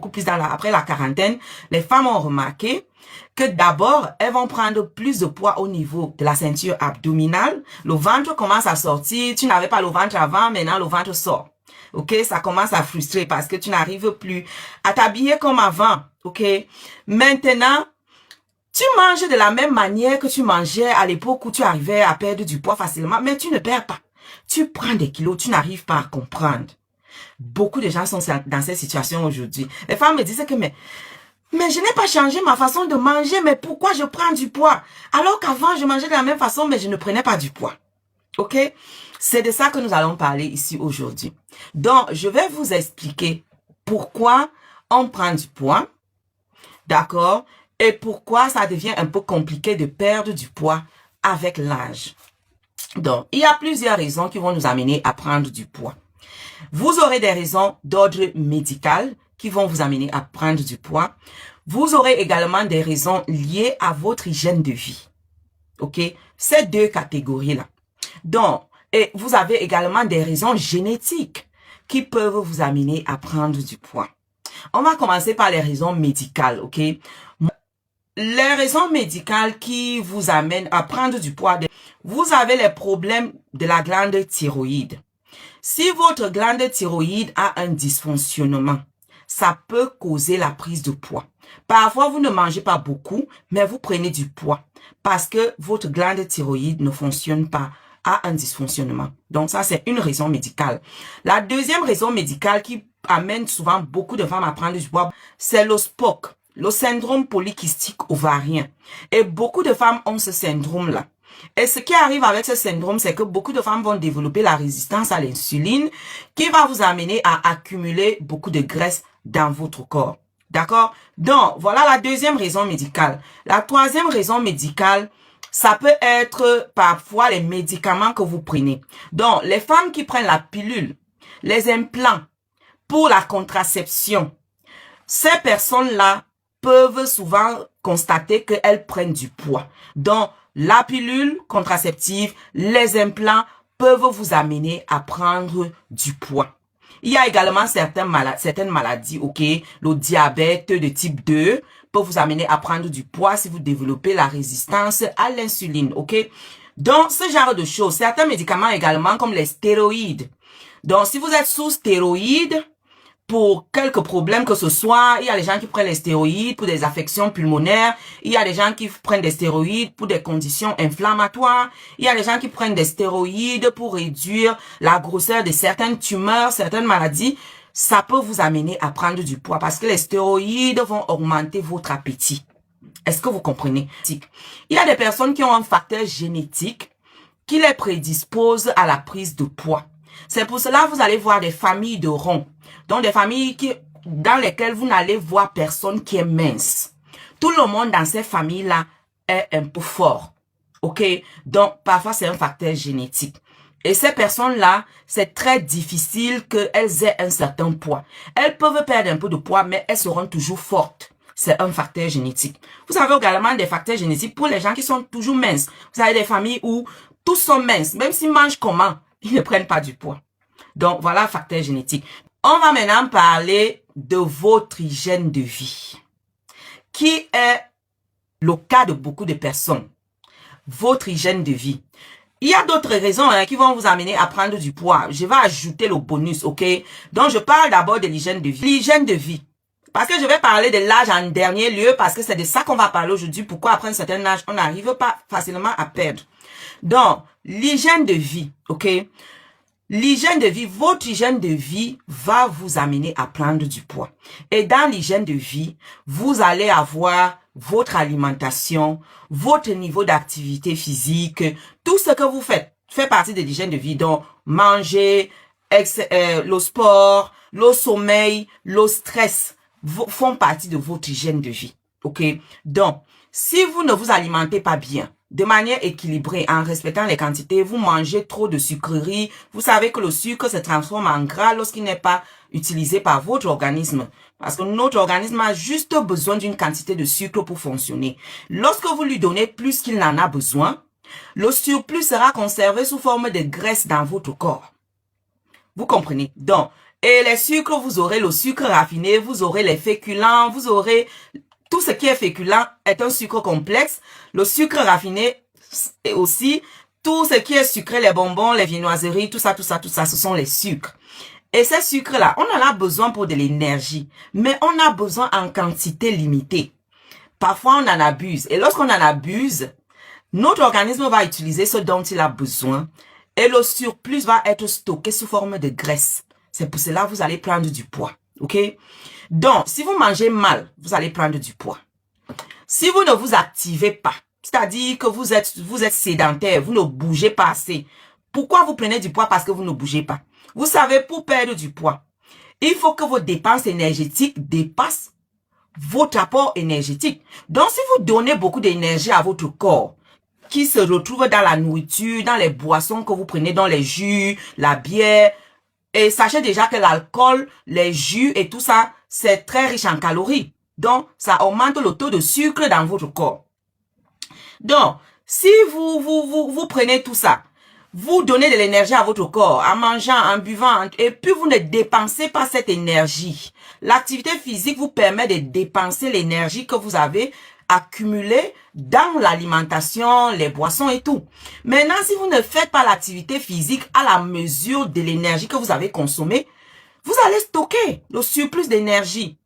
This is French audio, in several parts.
beaucoup plus après la quarantaine, les femmes ont remarqué que d'abord, elles vont prendre plus de poids au niveau de la ceinture abdominale. Le ventre commence à sortir. Tu n'avais pas le ventre avant, maintenant le ventre sort. Ok, ça commence à frustrer parce que tu n'arrives plus à t'habiller comme avant. Ok, maintenant, tu manges de la même manière que tu mangeais à l'époque où tu arrivais à perdre du poids facilement, mais tu ne perds pas. Tu prends des kilos, tu n'arrives pas à comprendre. Beaucoup de gens sont dans cette situation aujourd'hui. Les femmes me disent que mais je n'ai pas changé ma façon de manger, mais pourquoi je prends du poids? Alors qu'avant, je mangeais de la même façon, mais je ne prenais pas du poids. Ok? C'est de ça que nous allons parler ici aujourd'hui. Donc, je vais vous expliquer pourquoi on prend du poids. D'accord? Et pourquoi ça devient un peu compliqué de perdre du poids avec l'âge. Donc, il y a plusieurs raisons qui vont nous amener à prendre du poids. Vous aurez des raisons d'ordre médical qui vont vous amener à prendre du poids. Vous aurez également des raisons liées à votre hygiène de vie. Ok? Ces deux catégories-là. Donc, et vous avez également des raisons génétiques qui peuvent vous amener à prendre du poids. On va commencer par les raisons médicales, ok? Les raisons médicales qui vous amènent à prendre du poids. Vous avez les problèmes de la glande thyroïde. Si votre glande thyroïde a un dysfonctionnement, ça peut causer la prise de poids. Parfois, vous ne mangez pas beaucoup, mais vous prenez du poids parce que votre glande thyroïde ne fonctionne pas, a un dysfonctionnement. Donc ça, c'est une raison médicale. La deuxième raison médicale qui amène souvent beaucoup de femmes à prendre du poids, c'est le SPOC, le syndrome polykystique ovarien. Et beaucoup de femmes ont ce syndrome-là. Et ce qui arrive avec ce syndrome, c'est que beaucoup de femmes vont développer la résistance à l'insuline qui va vous amener à accumuler beaucoup de graisse dans votre corps. D'accord? Donc, voilà la deuxième raison médicale. La troisième raison médicale, ça peut être parfois les médicaments que vous prenez. Donc, les femmes qui prennent la pilule, les implants pour la contraception, ces personnes-là peuvent souvent constater qu'elles prennent du poids. Donc, la pilule contraceptive, les implants peuvent vous amener à prendre du poids. Il y a également certaines maladies, ok, le diabète de type 2 peut vous amener à prendre du poids si vous développez la résistance à l'insuline, ok. Donc, ce genre de choses, certains médicaments également comme les stéroïdes. Donc, si vous êtes sous stéroïdes, pour quelques problèmes que ce soit, il y a des gens qui prennent les stéroïdes pour des affections pulmonaires, il y a des gens qui prennent des stéroïdes pour des conditions inflammatoires, il y a des gens qui prennent des stéroïdes pour réduire la grosseur de certaines tumeurs, certaines maladies. Ça peut vous amener à prendre du poids parce que les stéroïdes vont augmenter votre appétit. Est-ce que vous comprenez? Il y a des personnes qui ont un facteur génétique qui les prédispose à la prise de poids. C'est pour cela que vous allez voir des familles de ronds. Donc, des familles dans lesquelles vous n'allez voir personne qui est mince. Tout le monde dans ces familles-là est un peu fort. OK? Donc, parfois, c'est un facteur génétique. Et ces personnes-là, c'est très difficile qu'elles aient un certain poids. Elles peuvent perdre un peu de poids, mais elles seront toujours fortes. C'est un facteur génétique. Vous avez également des facteurs génétiques pour les gens qui sont toujours minces. Vous avez des familles où tous sont minces. Même s'ils mangent comment, ils ne prennent pas du poids. Donc, voilà, facteur génétique. On va maintenant parler de votre hygiène de vie, qui est le cas de beaucoup de personnes. Votre hygiène de vie. Il y a d'autres raisons qui vont vous amener à prendre du poids. Je vais ajouter le bonus, ok? Donc, je parle d'abord de l'hygiène de vie. L'hygiène de vie. Parce que je vais parler de l'âge en dernier lieu, parce que c'est de ça qu'on va parler aujourd'hui. Pourquoi après un certain âge, on n'arrive pas facilement à perdre. Donc, l'hygiène de vie, ok? L'hygiène de vie, votre hygiène de vie va vous amener à prendre du poids. Et dans l'hygiène de vie, vous allez avoir votre alimentation, votre niveau d'activité physique, tout ce que vous faites fait partie de l'hygiène de vie. Donc, manger, le sport, le sommeil, le stress font partie de votre hygiène de vie. Ok? Donc, si vous ne vous alimentez pas bien, de manière équilibrée, en respectant les quantités, vous mangez trop de sucreries, vous savez que le sucre se transforme en gras lorsqu'il n'est pas utilisé par votre organisme. Parce que notre organisme a juste besoin d'une quantité de sucre pour fonctionner. Lorsque vous lui donnez plus qu'il n'en a besoin, le surplus sera conservé sous forme de graisse dans votre corps. Vous comprenez? Donc, Et les sucres, vous aurez le sucre raffiné, vous aurez les féculents, vous aurez tout ce qui est féculent est un sucre complexe. Le sucre raffiné est aussi tout ce qui est sucré, les bonbons, les viennoiseries, tout ça, ce sont les sucres. Et ces sucres-là, on en a besoin pour de l'énergie, mais on a besoin en quantité limitée. Parfois, on en abuse. Et lorsqu'on en abuse, notre organisme va utiliser ce dont il a besoin et le surplus va être stocké sous forme de graisse. C'est pour cela que vous allez prendre du poids. OK? Donc, si vous mangez mal, vous allez prendre du poids. Si vous ne vous activez pas, c'est-à-dire que vous êtes sédentaire, vous ne bougez pas assez. Pourquoi vous prenez du poids? Parce que vous ne bougez pas. Vous savez, pour perdre du poids, il faut que vos dépenses énergétiques dépassent votre apport énergétique. Donc, si vous donnez beaucoup d'énergie à votre corps, qui se retrouve dans la nourriture, dans les boissons que vous prenez, dans les jus, la bière, et sachez déjà que l'alcool, les jus et tout ça, c'est très riche en calories. Donc, ça augmente le taux de sucre dans votre corps. Donc, si vous prenez tout ça, vous donnez de l'énergie à votre corps, en mangeant, en buvant, et puis vous ne dépensez pas cette énergie. L'activité physique vous permet de dépenser l'énergie que vous avez accumulée dans l'alimentation, les boissons et tout. Maintenant, si vous ne faites pas l'activité physique à la mesure de l'énergie que vous avez consommée, vous allez stocker le surplus d'énergie.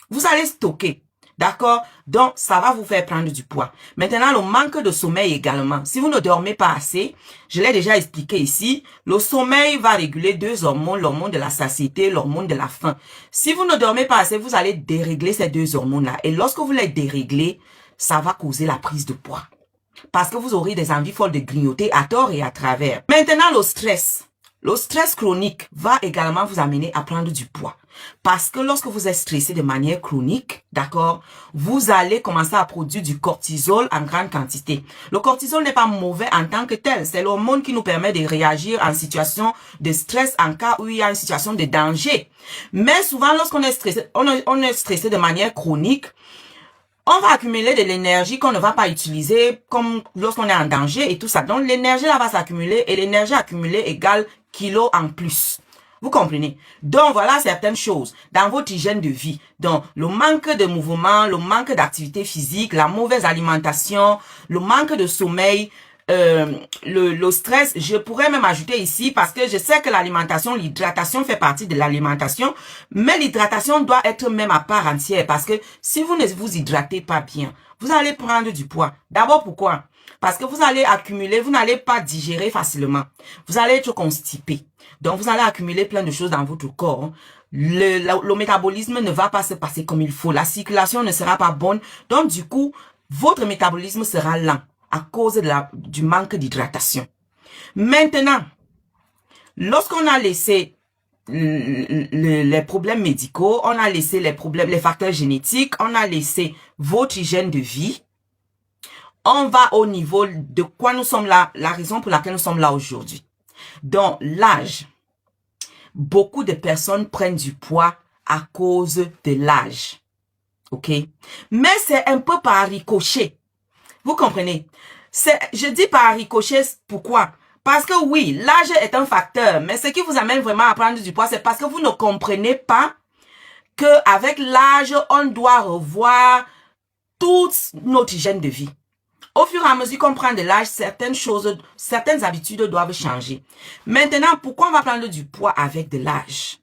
Vous allez stocker. D'accord? Donc, ça va vous faire prendre du poids. Maintenant, le manque de sommeil également. Si vous ne dormez pas assez, je l'ai déjà expliqué ici, le sommeil va réguler deux hormones, l'hormone de la satiété, l'hormone de la faim. Si vous ne dormez pas assez, vous allez dérégler ces deux hormones-là. Et lorsque vous les déréglez, ça va causer la prise de poids. Parce que vous aurez des envies folles de grignoter à tort et à travers. Maintenant, le stress. Le stress chronique va également vous amener à prendre du poids. Parce que lorsque vous êtes stressé de manière chronique, d'accord, vous allez commencer à produire du cortisol en grande quantité. Le cortisol n'est pas mauvais en tant que tel. C'est l'hormone qui nous permet de réagir en situation de stress en cas où il y a une situation de danger. Mais souvent, lorsqu'on est stressé, on est stressé de manière chronique, on va accumuler de l'énergie qu'on ne va pas utiliser comme lorsqu'on est en danger et tout ça. Donc, l'énergie là va s'accumuler et l'énergie accumulée égale kilos en plus. Vous comprenez? Donc, voilà certaines choses dans votre hygiène de vie. Donc, le manque de mouvement, le manque d'activité physique, la mauvaise alimentation, le manque de sommeil, le stress. Je pourrais même ajouter ici parce que je sais que l'alimentation, l'hydratation fait partie de l'alimentation, mais l'hydratation doit être même à part entière parce que si vous ne vous hydratez pas bien, vous allez prendre du poids. D'abord, pourquoi? Parce que vous allez accumuler, vous n'allez pas digérer facilement. Vous allez être constipé. Donc, vous allez accumuler plein de choses dans votre corps. Le métabolisme ne va pas se passer comme il faut. La circulation ne sera pas bonne. Donc, du coup, votre métabolisme sera lent à cause du manque d'hydratation. Maintenant, lorsqu'on a laissé les problèmes médicaux, on a laissé les facteurs génétiques, on a laissé votre hygiène de vie, on va au niveau de quoi nous sommes là, la raison pour laquelle nous sommes là aujourd'hui. Donc, l'âge. Beaucoup de personnes prennent du poids à cause de l'âge. OK? Mais c'est un peu par ricochet. Vous comprenez? Je dis par ricochet, pourquoi? Parce que oui, l'âge est un facteur, mais ce qui vous amène vraiment à prendre du poids, c'est parce que vous ne comprenez pas qu'avec l'âge, on doit revoir toute notre hygiène de vie. Au fur et à mesure qu'on prend de l'âge, certaines habitudes doivent changer. Maintenant, pourquoi on va prendre du poids avec de l'âge?